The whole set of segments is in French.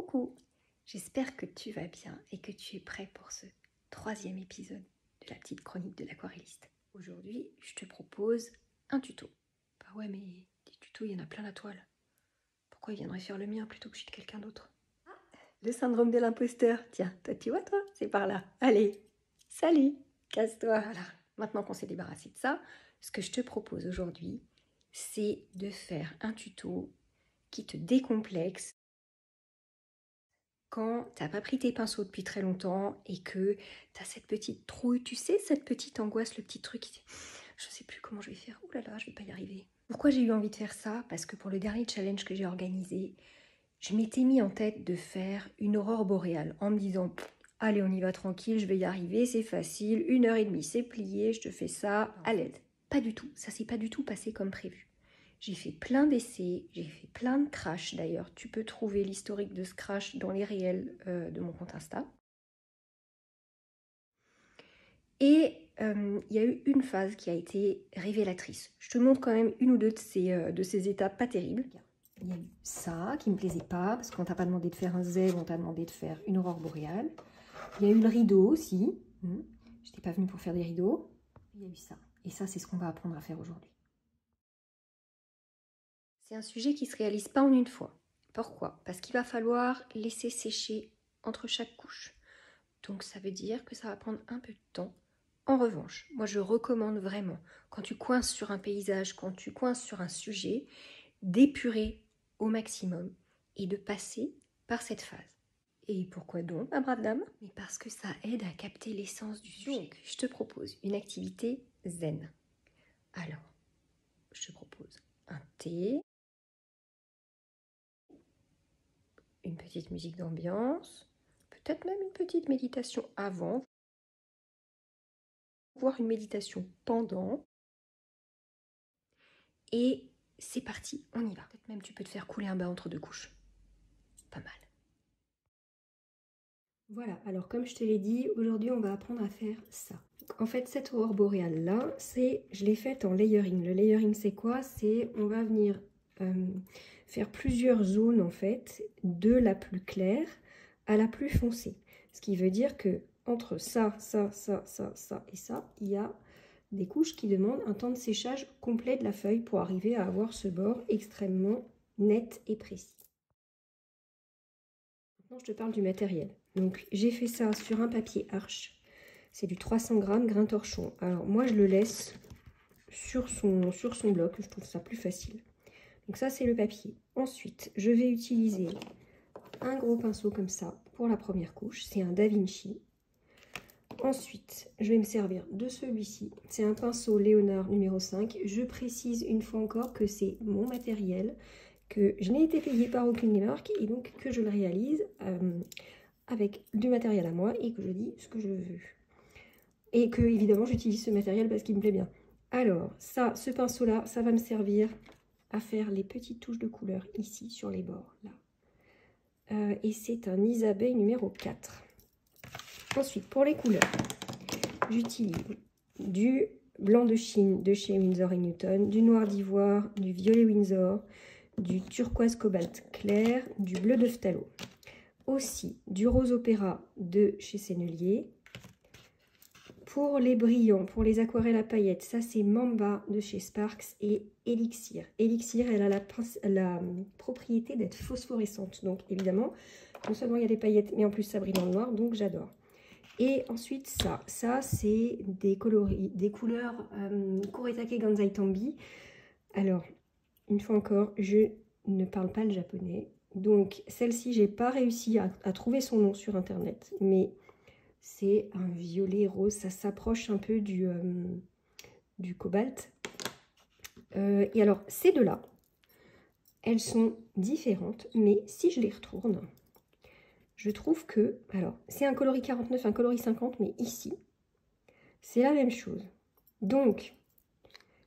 Coucou, j'espère que tu vas bien et que tu es prêt pour ce 3e épisode de la petite chronique de l'aquarelliste. Aujourd'hui, je te propose un tuto. Bah ouais, mais des tutos, il y en a plein la toile. Pourquoi il viendrait faire le mien plutôt que celui de quelqu'un d'autre? Le syndrome de l'imposteur. Tiens, toi tu vois toi, c'est par là. Allez, salut, casse-toi. Voilà, maintenant qu'on s'est débarrassé de ça, ce que je te propose aujourd'hui, c'est de faire un tuto qui te décomplexe quand tu n'as pas pris tes pinceaux depuis très longtemps et que tu as cette petite trouille, tu sais, cette petite angoisse, le petit truc qui dit « je sais plus comment je vais faire, oh là là, je vais pas y arriver ». Pourquoi j'ai eu envie de faire ça? Parce que pour le dernier challenge que j'ai organisé, je m'étais mis en tête de faire une aurore boréale en me disant « allez, on y va tranquille, je vais y arriver, c'est facile, 1h30, c'est plié, je te fais ça à l'aide ». Pas du tout, ça s'est pas du tout passé comme prévu. J'ai fait plein d'essais, j'ai fait plein de crash d'ailleurs. Tu peux trouver l'historique de ce crash dans les réels de mon compte Insta. Et il y a eu une phase qui a été révélatrice. Je te montre quand même une ou deux de ces étapes pas terribles. Il y a eu ça qui me plaisait pas, parce qu'on t'a pas demandé de faire un zèbre, on t'a demandé de faire une aurore boréale. Il y a eu le rideau aussi. Je n'étais pas venue pour faire des rideaux. Il y a eu ça. Et ça, c'est ce qu'on va apprendre à faire aujourd'hui. C'est un sujet qui ne se réalise pas en une fois. Pourquoi? Parce qu'il va falloir laisser sécher entre chaque couche. Donc ça veut dire que ça va prendre un peu de temps. En revanche, moi je recommande vraiment, quand tu coinces sur un paysage, quand tu coinces sur un sujet, d'épurer au maximum et de passer par cette phase. Et pourquoi donc, ma brave dame? Mais parce que ça aide à capter l'essence du sujet. Donc, je te propose une activité zen. Alors, je te propose un thé, une petite musique d'ambiance, peut-être même une petite méditation avant, voire une méditation pendant. Et c'est parti, on y va. Peut-être même tu peux te faire couler un bain entre deux couches. Pas mal. Voilà, alors comme je te l'ai dit, aujourd'hui on va apprendre à faire ça. En fait, cette aurore boréale là, je l'ai faite en layering. Le layering c'est quoi? C'est on va venir faire plusieurs zones en fait, de la plus claire à la plus foncée. Ce qui veut dire que entre ça et ça, il y a des couches qui demandent un temps de séchage complet de la feuille pour arriver à avoir ce bord extrêmement net et précis. Maintenant, je te parle du matériel. Donc, j'ai fait ça sur un papier Arches. C'est du 300 grammes grain torchon. Alors, moi, je le laisse sur son bloc. Je trouve ça plus facile. Donc, ça, c'est le papier. Ensuite, je vais utiliser un gros pinceau comme ça pour la première couche. C'est un Da Vinci. Ensuite, je vais me servir de celui-ci. C'est un pinceau Léonard numéro 5. Je précise une fois encore que c'est mon matériel, que je n'ai été payée par aucune des marques et donc que je le réalise avec du matériel à moi et que je dis ce que je veux. Et que, évidemment, j'utilise ce matériel parce qu'il me plaît bien. Alors, ça, ce pinceau-là, ça va me servir à faire les petites touches de couleur ici, sur les bords, là. Et c'est un Isabelle numéro 4. Ensuite, pour les couleurs, j'utilise du blanc de Chine de chez Winsor & Newton, du noir d'ivoire, du violet Winsor, du turquoise cobalt clair, du bleu de phthalo. Aussi du rose opéra de chez Sennelier. Pour les brillants, pour les aquarelles à paillettes, ça c'est Mamba de chez Sparks et Elixir. Elixir, elle a la propriété d'être phosphorescente. Donc évidemment, non seulement il y a des paillettes, mais en plus ça brille dans le noir, donc j'adore. Et ensuite ça c'est des couleurs Kuretake Gansai Tambi. Alors, une fois encore, je ne parle pas le japonais. Donc celle-ci, j'ai pas réussi à trouver son nom sur internet, mais c'est un violet rose, ça s'approche un peu du cobalt. Et alors, ces deux-là, elles sont différentes, mais si je les retourne, je trouve que, alors, c'est un coloris 49, un coloris 50, mais ici, c'est la même chose. Donc,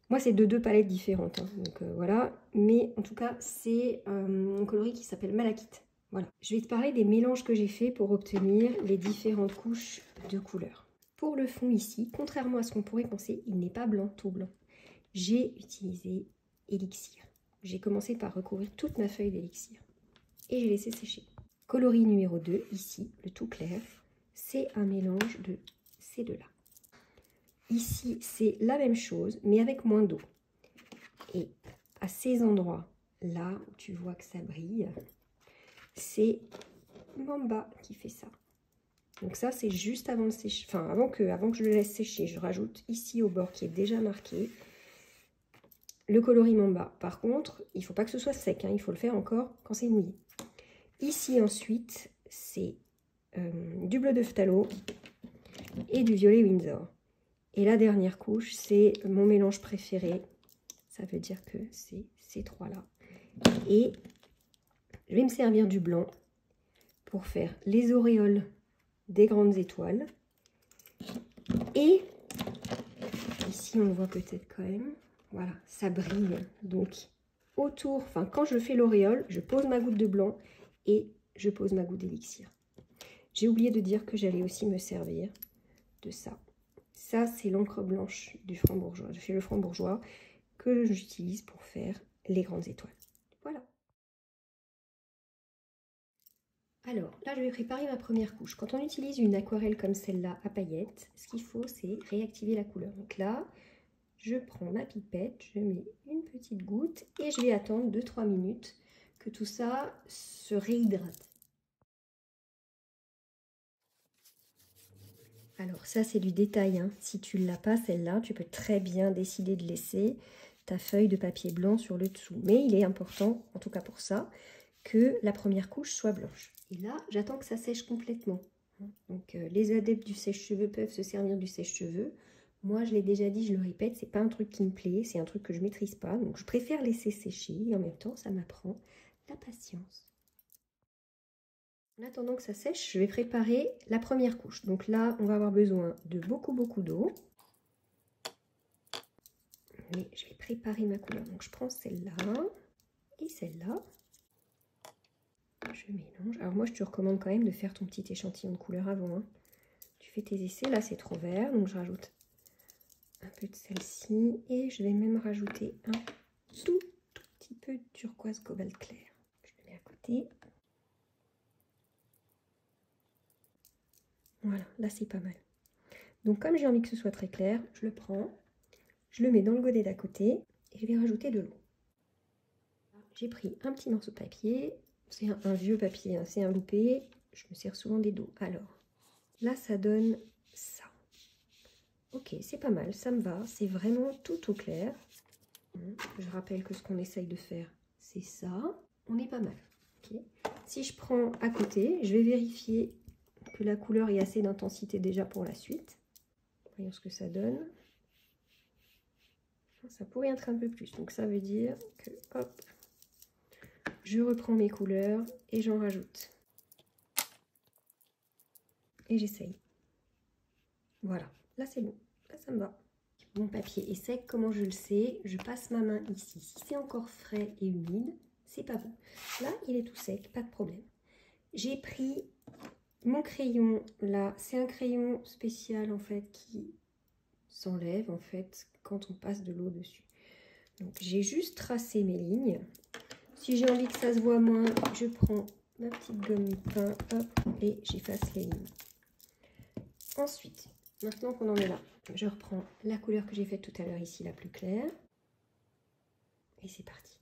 moi, c'est de deux palettes différentes, hein, donc voilà. Mais en tout cas, c'est un coloris qui s'appelle Malachite. Voilà. Je vais te parler des mélanges que j'ai fait pour obtenir les différentes couches de couleurs. Pour le fond ici, contrairement à ce qu'on pourrait penser, il n'est pas blanc, tout blanc. J'ai utilisé Elixir. J'ai commencé par recouvrir toute ma feuille d'Elixir. Et j'ai laissé sécher. Coloris numéro 2, ici, le tout clair, c'est un mélange de ces deux-là. Ici, c'est la même chose, mais avec moins d'eau. Et à ces endroits-là, où tu vois que ça brille, c'est Mamba qui fait ça. Donc ça, c'est juste avant de sécher, enfin avant que je le laisse sécher. Je rajoute ici au bord qui est déjà marqué le coloris Mamba. Par contre, il ne faut pas que ce soit sec, hein, il faut le faire encore quand c'est mouillé. Ici ensuite, c'est du bleu de phthalo et du violet Windsor. Et la dernière couche, c'est mon mélange préféré. Ça veut dire que c'est ces trois-là. Et je vais me servir du blanc pour faire les auréoles des grandes étoiles. Et ici, on le voit peut-être quand même. Voilà, ça brille. Donc, autour, enfin, quand je fais l'auréole, je pose ma goutte de blanc et je pose ma goutte d'élixir. J'ai oublié de dire que j'allais aussi me servir de ça. Ça, c'est l'encre blanche du franc-bourgeois. Je fais le franc-bourgeois que j'utilise pour faire les grandes étoiles. Voilà. Alors, là, je vais préparer ma première couche. Quand on utilise une aquarelle comme celle-là à paillettes, ce qu'il faut, c'est réactiver la couleur. Donc là, je prends ma pipette, je mets une petite goutte et je vais attendre 2-3 minutes que tout ça se réhydrate. Alors ça, c'est du détail, hein. Si tu ne l'as pas, celle-là, tu peux très bien décider de laisser ta feuille de papier blanc sur le dessous. Mais il est important, en tout cas pour ça, que la première couche soit blanche. Et là, j'attends que ça sèche complètement. Donc les adeptes du sèche-cheveux peuvent se servir du sèche-cheveux. Moi, je l'ai déjà dit, je le répète, c'est pas un truc qui me plaît, c'est un truc que je maîtrise pas. Donc je préfère laisser sécher et en même temps, ça m'apprend la patience. En attendant que ça sèche, je vais préparer la première couche. Donc là, on va avoir besoin de beaucoup d'eau. Mais je vais préparer ma couleur. Donc je prends celle-là et celle-là. Je mélange. Alors moi, je te recommande quand même de faire ton petit échantillon de couleur avant, hein. Tu fais tes essais. Là, c'est trop vert, donc je rajoute un peu de celle-ci. Et je vais même rajouter un tout petit peu de turquoise cobalt clair. Je le mets à côté. Voilà, là c'est pas mal. Donc comme j'ai envie que ce soit très clair, je le prends, je le mets dans le godet d'à côté et je vais rajouter de l'eau. J'ai pris un petit morceau de papier, c'est un vieux papier, hein, c'est un loupé, je me sers souvent des dos. Alors, là ça donne ça. Ok, c'est pas mal, ça me va, c'est vraiment tout au clair. Je rappelle que ce qu'on essaye de faire, c'est ça. On est pas mal. Okay. Si je prends à côté, je vais vérifier que la couleur ait assez d'intensité déjà pour la suite. Voyons ce que ça donne. Ça pourrait être un peu plus, donc ça veut dire que hop, je reprends mes couleurs et j'en rajoute. Et j'essaye. Voilà, là c'est bon, là ça me va. Mon papier est sec, comment je le sais? Je passe ma main ici. Si c'est encore frais et humide, c'est pas bon. Là, il est tout sec, pas de problème. J'ai pris mon crayon, là, c'est un crayon spécial en fait qui s'enlève en fait quand on passe de l'eau dessus. Donc j'ai juste tracé mes lignes. Si j'ai envie que ça se voit moins, je prends ma petite gomme pain, hop, et j'efface les lignes. Ensuite, maintenant qu'on en est là, je reprends la couleur que j'ai faite tout à l'heure ici, la plus claire. Et c'est parti.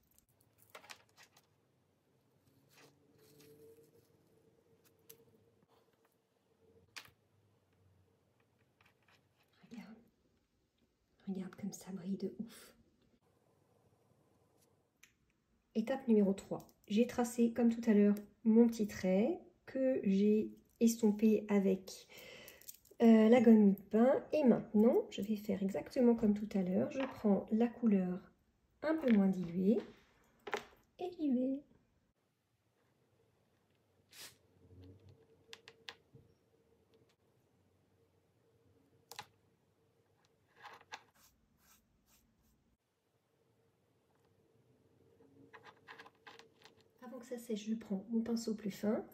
Regarde. Regarde comme ça brille de ouf. Étape numéro 3. J'ai tracé, comme tout à l'heure, mon petit trait que j'ai estompé avec la gomme mi-pain. Et maintenant, je vais faire exactement comme tout à l'heure. Je prends la couleur un peu moins diluée et j'y vais. Avant que ça sèche, je prends mon pinceau plus fin.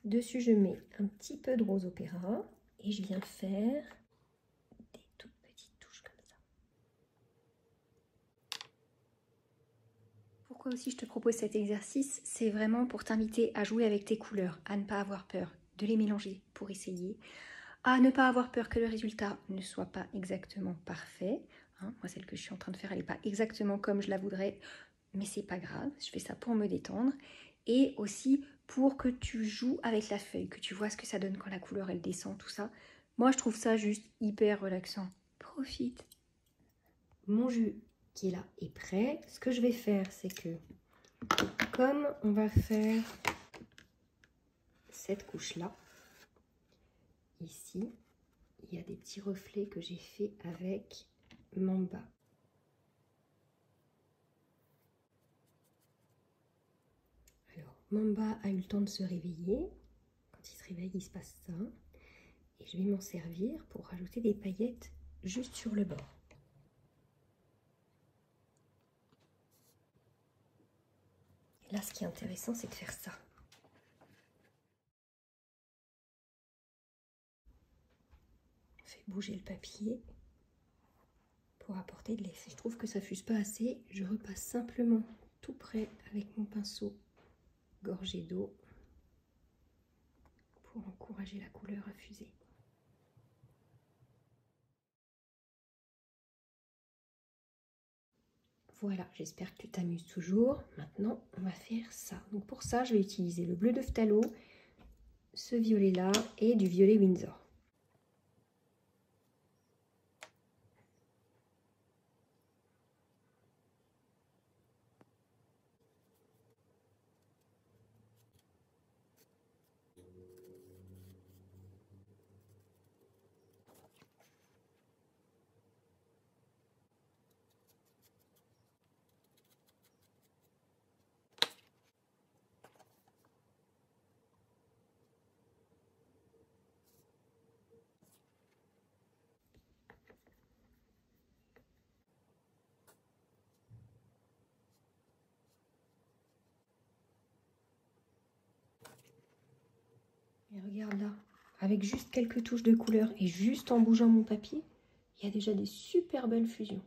Dessus, je mets un petit peu de rose opéra et je viens faire des toutes petites touches comme ça. Pour Pourquoi aussi je te propose cet exercice? C'est vraiment pour t'inviter à jouer avec tes couleurs, à ne pas avoir peur de les mélanger pour essayer, à ne pas avoir peur que le résultat ne soit pas exactement parfait. Hein, moi, celle que je suis en train de faire, elle n'est pas exactement comme je la voudrais, mais c'est pas grave, je fais ça pour me détendre. Et aussi pour que tu joues avec la feuille, que tu vois ce que ça donne quand la couleur elle descend, tout ça. Moi, je trouve ça juste hyper relaxant. Profite. Mon jus qui est là est prêt. Ce que je vais faire, c'est que comme on va faire cette couche-là, ici, il y a des petits reflets que j'ai fait avec Mamba. Alors, Mamba a eu le temps de se réveiller. Quand il se réveille, il se passe ça. Et je vais m'en servir pour rajouter des paillettes juste sur le bord. Et là, ce qui est intéressant, c'est de faire ça. On fait bouger le papier pour apporter de l'effet. Je trouve que ça fuse pas assez. Je repasse simplement tout près avec mon pinceau gorgé d'eau pour encourager la couleur à fuser. Voilà, j'espère que tu t'amuses toujours. Maintenant, on va faire ça. Donc pour ça, je vais utiliser le bleu de phthalo, ce violet-là et du violet Winsor. Et regarde là, avec juste quelques touches de couleur et juste en bougeant mon papier, il y a déjà des super belles fusions.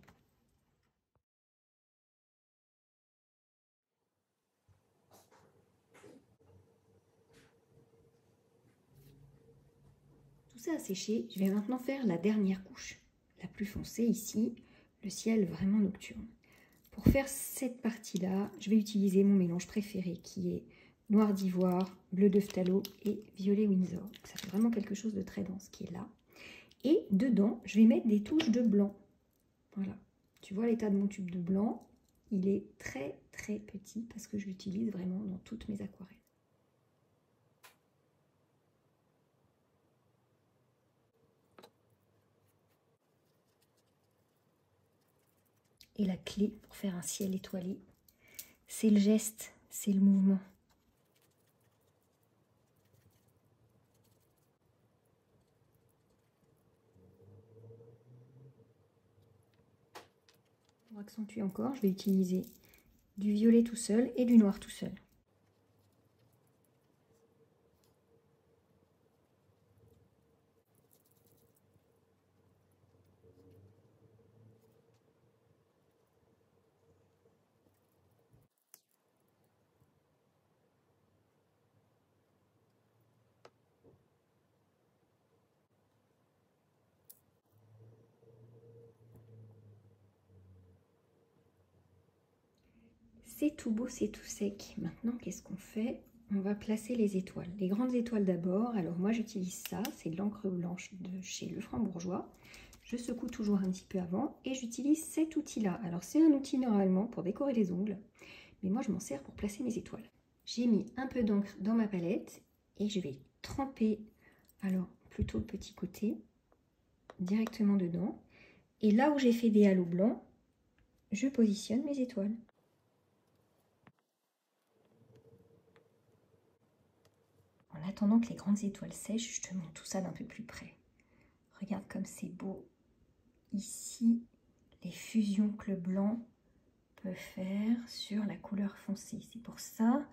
Tout ça a séché, je vais maintenant faire la dernière couche, la plus foncée ici, le ciel vraiment nocturne. Pour faire cette partie-là, je vais utiliser mon mélange préféré qui est noir d'ivoire, bleu de phthalo et violet Winsor. Donc ça fait vraiment quelque chose de très dense qui est là. Et dedans, je vais mettre des touches de blanc. Voilà. Tu vois l'état de mon tube de blanc, il est très très petit parce que je l'utilise vraiment dans toutes mes aquarelles. Et la clé pour faire un ciel étoilé, c'est le geste, c'est le mouvement. Pour accentuer encore, je vais utiliser du violet tout seul et du noir tout seul. C'est tout beau, c'est tout sec. Maintenant, qu'est-ce qu'on fait? On va placer les étoiles. Les grandes étoiles d'abord. Alors moi, j'utilise ça. C'est de l'encre blanche de chez Lefranc-Bourgeois. Je secoue toujours un petit peu avant et j'utilise cet outil-là. Alors c'est un outil normalement pour décorer les ongles, mais moi je m'en sers pour placer mes étoiles. J'ai mis un peu d'encre dans ma palette et je vais tremper, alors plutôt le petit côté, directement dedans. Et là où j'ai fait des halos blancs, je positionne mes étoiles. En attendant que les grandes étoiles sèchent, je te montre tout ça d'un peu plus près. Regarde comme c'est beau. Ici, les fusions que le blanc peut faire sur la couleur foncée. C'est pour ça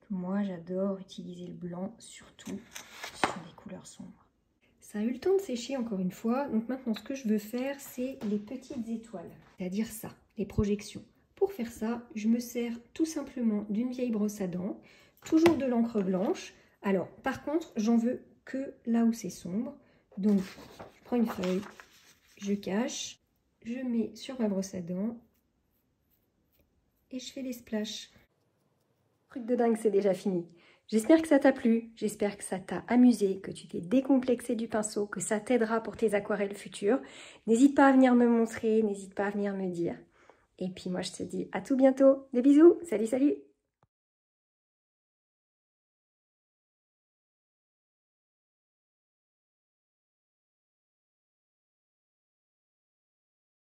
que moi, j'adore utiliser le blanc, surtout sur les couleurs sombres. Ça a eu le temps de sécher encore une fois. Donc maintenant, ce que je veux faire, c'est les petites étoiles. C'est-à-dire ça, les projections. Pour faire ça, je me sers tout simplement d'une vieille brosse à dents, toujours de l'encre blanche. Alors, par contre, j'en veux que là où c'est sombre. Donc, je prends une feuille, je cache, je mets sur ma brosse à dents et je fais les splashes. Truc de dingue, c'est déjà fini. J'espère que ça t'a plu, j'espère que ça t'a amusé, que tu t'es décomplexé du pinceau, que ça t'aidera pour tes aquarelles futures. N'hésite pas à venir me montrer, n'hésite pas à venir me dire. Et puis moi, je te dis à tout bientôt. Des bisous, salut, salut!